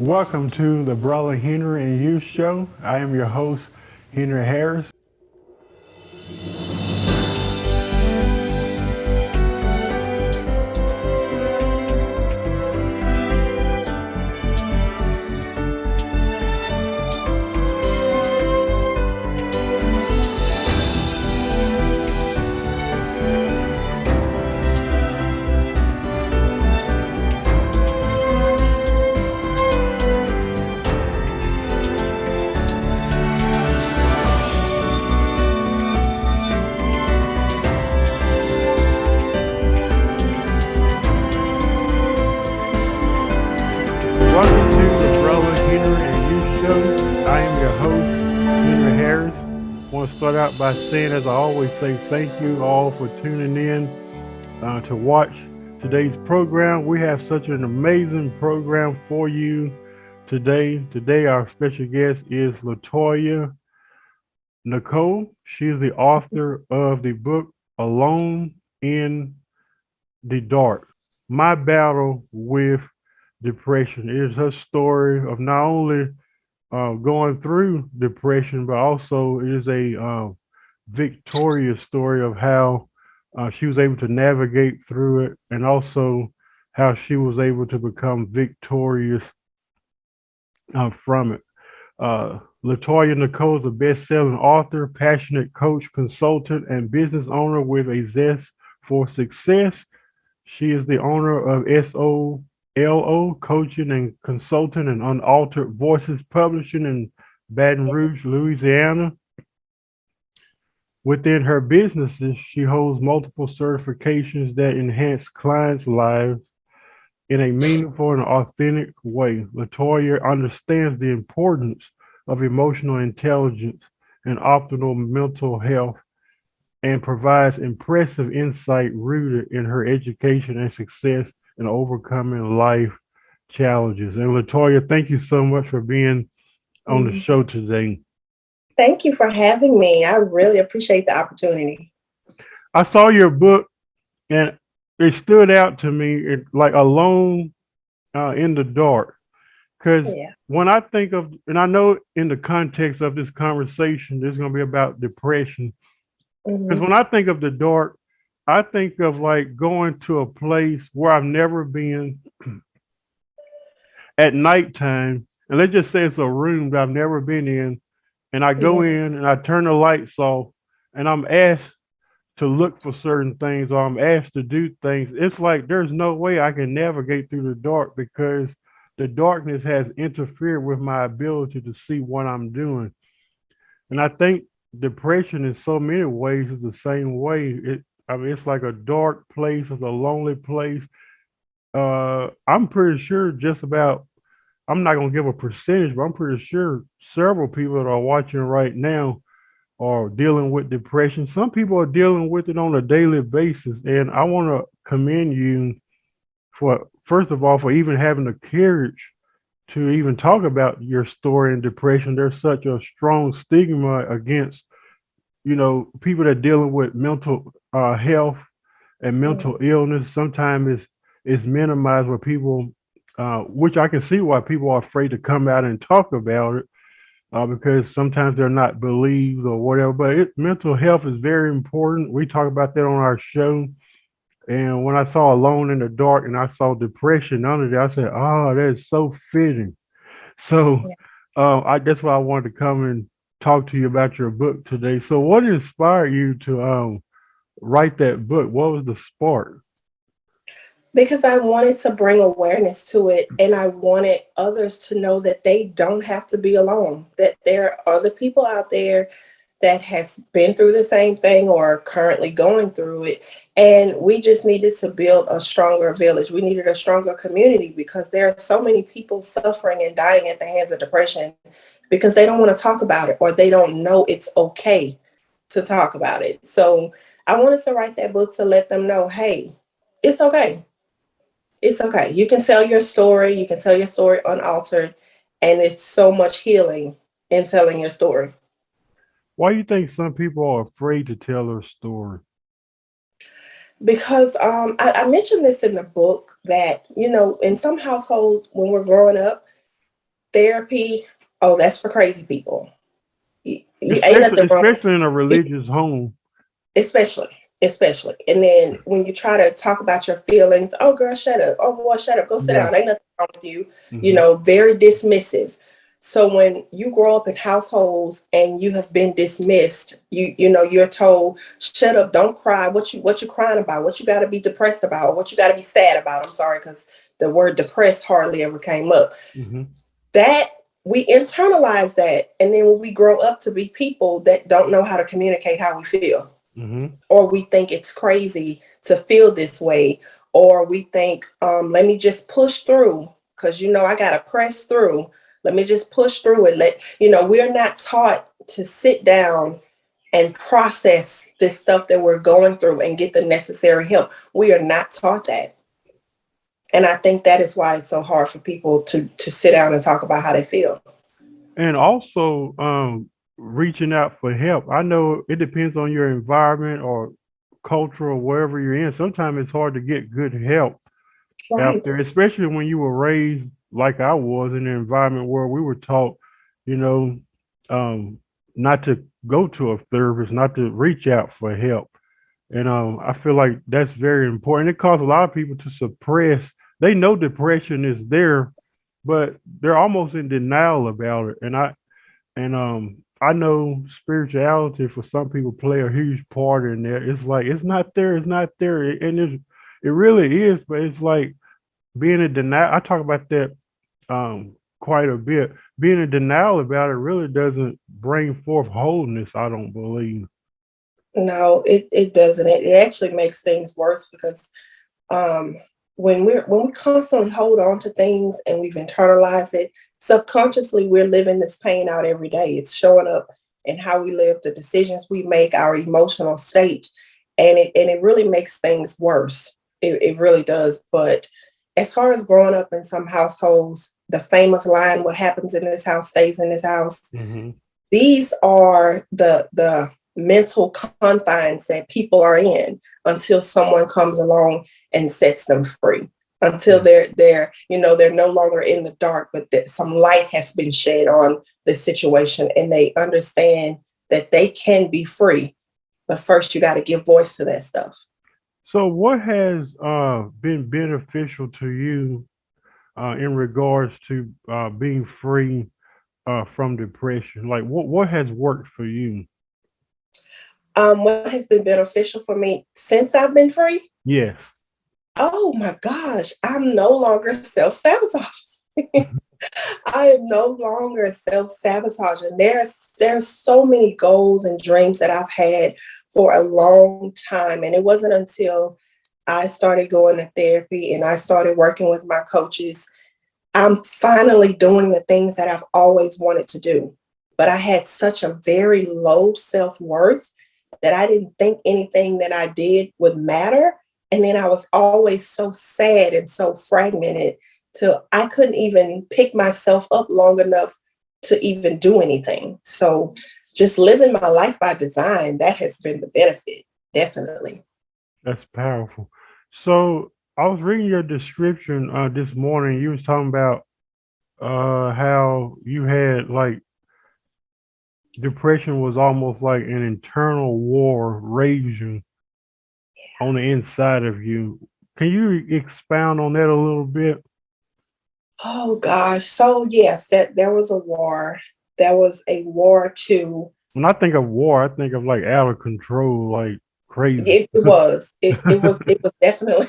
Welcome to the Brother Henry and You Show. I am your host, Henry Harris. Welcome to the Brother Henry and You Show. I am your host, Henry Harris. I want to start out by saying, as I always say, thank you all for tuning in to watch today's program. We have such an amazing program for you today. Today, our special guest is LaToya Nicole. She is the author of the book Alone in the Dark, My Battle with Depression. It is her story of not only going through depression, but also it is a victorious story of how she was able to navigate through it, and also how she was able to become victorious from it. LaToya Nicole is a best-selling author, passionate coach, consultant, and business owner with a zest for success. She is the owner of SOLO Coaching and Consulting and Unaltered Voices Publishing in Baton Rouge, Louisiana. Within her businesses, she holds multiple certifications that enhance clients' lives in a meaningful and authentic way. LaToya understands the importance of emotional intelligence and optimal mental health and provides impressive insight rooted in her education and success in overcoming life challenges. And LaToya, thank you so much for being on the show today. Thank you for having me. I really appreciate the opportunity. I saw your book and it stood out to me like Alone in the Dark. Because Yeah. when I think of, and I know in the context of this conversation, this is going to be about depression. Because hmm when I think of the dark, I think of like going to a place where I've never been at nighttime. And let's just say it's a room that I've never been in. And I go Yeah. in and I turn the lights off and I'm asked to look for certain things or I'm asked to do things. It's like there's no way I can navigate through the dark because the darkness has interfered with my ability to see what I'm doing. And I think depression in so many ways is the same way. I mean, it's like a dark place, it's a lonely place. I'm pretty sure just about, I'm not going to give a percentage, but I'm pretty sure several people that are watching right now are dealing with depression. Some people are dealing with it on a daily basis. And I want to commend you for, first of all, for even having the courage to even talk about your story in depression. There's such a strong stigma against, people that are dealing with mental health and Yeah. mental illness. Sometimes it's minimized where people, which I can see why people are afraid to come out and talk about it because sometimes they're not believed or whatever. But mental health is very important. We talk about that on our show. And when I saw Alone in the Dark and I saw depression under there, I said, "Oh, that is so fitting." So Yeah. that's why I wanted to come and talk to you about your book today. So what inspired you to write that book? What was the spark? Because I wanted to bring awareness to it and I wanted others to know that they don't have to be alone, that there are other people out there that has been through the same thing or are currently going through it. And we just needed to build a stronger village. We needed a stronger community because there are so many people suffering and dying at the hands of depression because they don't want to talk about it or they don't know it's okay to talk about it. So I wanted to write that book to let them know, hey, it's okay. It's okay. You can tell your story. You can tell your story unaltered. And it's so much healing in telling your story. Why do you think some people are afraid to tell their story? Because I mentioned this in the book that, in some households when we're growing up, Therapy, oh, that's for crazy people. You ain't especially nothing wrong. especially in a religious home. Especially, and then when you try to talk about your feelings, oh girl, shut up, oh boy, shut up, go sit Yeah. down, ain't nothing wrong with you. Hmm. Very dismissive. So when you grow up in households and you have been dismissed, you're told, shut up, don't cry, what you crying about, what you got to be depressed about, or what you got to be sad about. I'm sorry, because the word depressed hardly ever came up. Hmm. That we internalize that, and then when we grow up to be people that don't know how to communicate how we feel, Hmm. or we think it's crazy to feel this way, or we think, let me just push through because I gotta press through. Let me just push through and we're not taught to sit down and process this stuff that we're going through and get the necessary help. We are not taught that. And I think that is why it's so hard for people to sit down and talk about how they feel. And also, reaching out for help. I know it depends on your environment or culture or wherever you're in. Sometimes it's hard to get good help out Right. there, especially when you were raised like I was in an environment where we were taught, you know, um, not to go to a therapist, not to reach out for help. And I feel like that's very important. It causes a lot of people to suppress. They know depression is there, but they're almost in denial about it. And I know spirituality for some people play a huge part in there. It's like it's not there, and it really is. But it's like being in denial. I talk about that quite a bit. Being in denial about it really doesn't bring forth wholeness. I don't believe. No, it doesn't. It actually makes things worse because um, when we constantly hold on to things and we've internalized it, subconsciously we're living this pain out every day. It's showing up in how we live, the decisions we make, our emotional state, and it really makes things worse. It really does. But as far as growing up in some households, the famous line, "What happens in this house stays in this house." Hmm. These are the mental confines that people are in until someone comes along and sets them free. Until Yeah. they're no longer in the dark, but that some light has been shed on the situation, and they understand that they can be free. But first, you got to give voice to that stuff. So, what has been beneficial to you in regards to being free from depression? Like, what has worked for you? What has been beneficial for me since I've been free? Yes. Oh my gosh, I'm no longer self sabotaging. I am no longer self-sabotaging. There's so many goals and dreams that I've had for a long time. And it wasn't until I started going to therapy and I started working with my coaches, I'm finally doing the things that I've always wanted to do. But I had such a very low self-worth that I didn't think anything that I did would matter. And then I was always so sad and so fragmented till I couldn't even pick myself up long enough to even do anything. So just living my life by design, that has been the benefit, definitely. That's powerful. So I was reading your description this morning. You was talking about how you had like depression was almost like an internal war raging on the inside of you. Can you expound on that a little bit? Oh gosh. So yes, that there was a war. There was a war too. When I think of war, I think of like out of control, like crazy. It was. It was definitely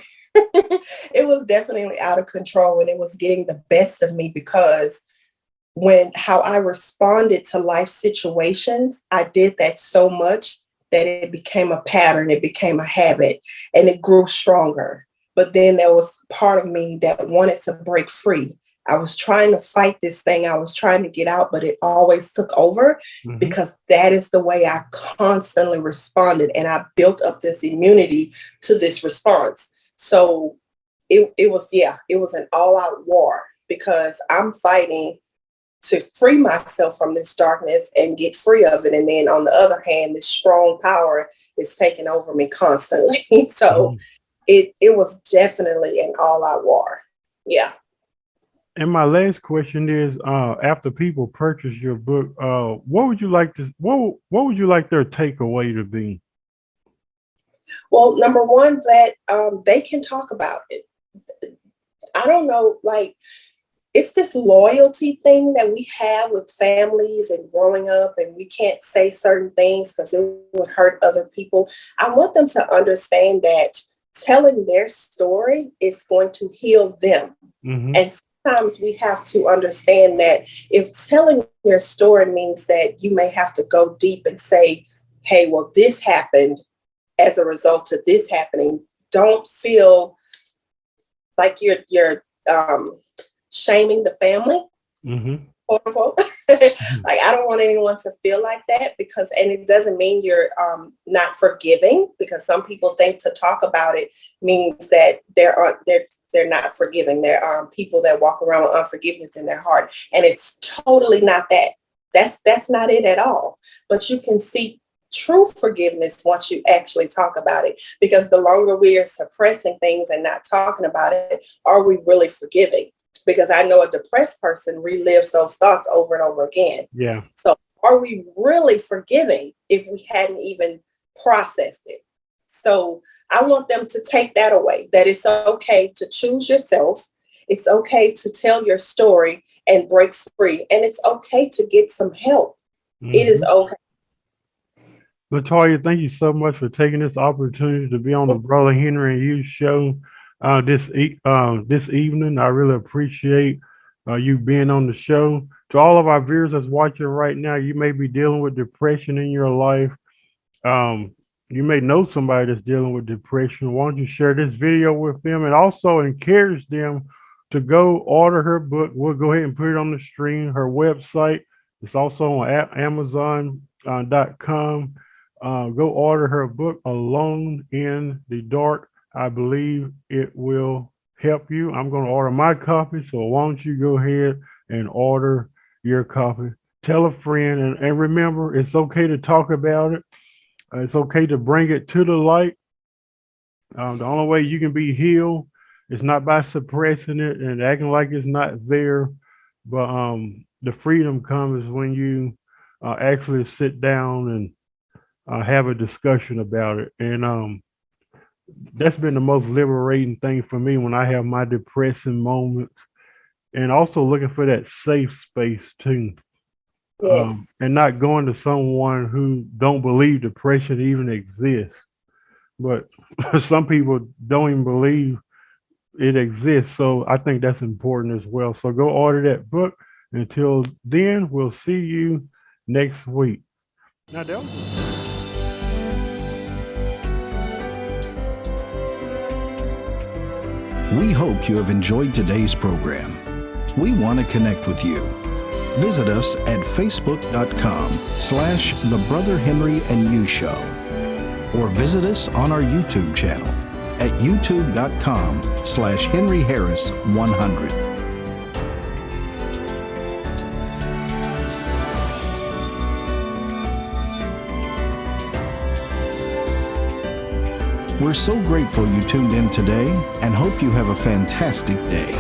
it was definitely out of control, and it was getting the best of me because when how I responded to life situations, I did that so much that it became a pattern, it became a habit, and it grew stronger. But then there was part of me that wanted to break free. I was trying to fight this thing, I was trying to get out, but it always took over Hmm. because that is the way I constantly responded. And I built up this immunity to this response. So it was an all out war because I'm fighting to free myself from this darkness and get free of it. And then on the other hand, this strong power is taking over me constantly. So Hmm. it was definitely an all out war. Yeah. And my last question is, after people purchase your book, what would you like to what would you like their takeaway to be? Well, number one, that they can talk about it. I don't know, like, it's this loyalty thing that we have with families and growing up, and we can't say certain things because it would hurt other people. I want them to understand that telling their story is going to heal them. Mm-hmm. And sometimes we have to understand that if telling your story means that you may have to go deep and say, hey, well, this happened as a result of this happening, don't feel like you're shaming the family, Mm-hmm. quote unquote. Like, I don't want anyone to feel like that, because, and it doesn't mean you're not forgiving, because some people think to talk about it means that they're not forgiving. There are people that walk around with unforgiveness in their heart, and it's totally not that. That's not it at all. But you can seek true forgiveness once you actually talk about it, because the longer we are suppressing things and not talking about it, are we really forgiving? Because I know a depressed person relives those thoughts over and over again. Yeah. So are we really forgiving if we hadn't even processed it? So I want them to take that away, that it's okay to choose yourself. It's okay to tell your story and break free. And it's okay to get some help. It is Mm-hmm. okay. LaToya, thank you so much for taking this opportunity to be on the Brother Henry and You show this evening. I really appreciate you being on the show. To all of our viewers that's watching right now, you may be dealing with depression in your life. Um, you may know somebody that's dealing with depression. Why don't you share this video with them and also encourage them to go order her book? We'll go ahead and put it on the screen. Her website. It's also on Amazon.com. Go order her book, Alone in the Dark. I believe it will help you. I'm going to order my copy. So why don't you go ahead and order your copy? Tell a friend, and remember, it's okay to talk about it. It's okay to bring it to the light. The only way you can be healed is not by suppressing it and acting like it's not there, but the freedom comes when you actually sit down and have a discussion about it. And that's been the most liberating thing for me when I have my depressing moments, and also looking for that safe space too. Yes. And not going to someone who don't believe depression even exists. But some people don't even believe it exists. So I think that's important as well. So go order that book. Until then, we'll see you next week. Now, that was We hope you have enjoyed today's program. We want to connect with you. Visit us at facebook.com/The Brother Henry and You Show, or visit us on our YouTube channel at youtube.com/Henry Harris 100. We're so grateful you tuned in today and hope you have a fantastic day.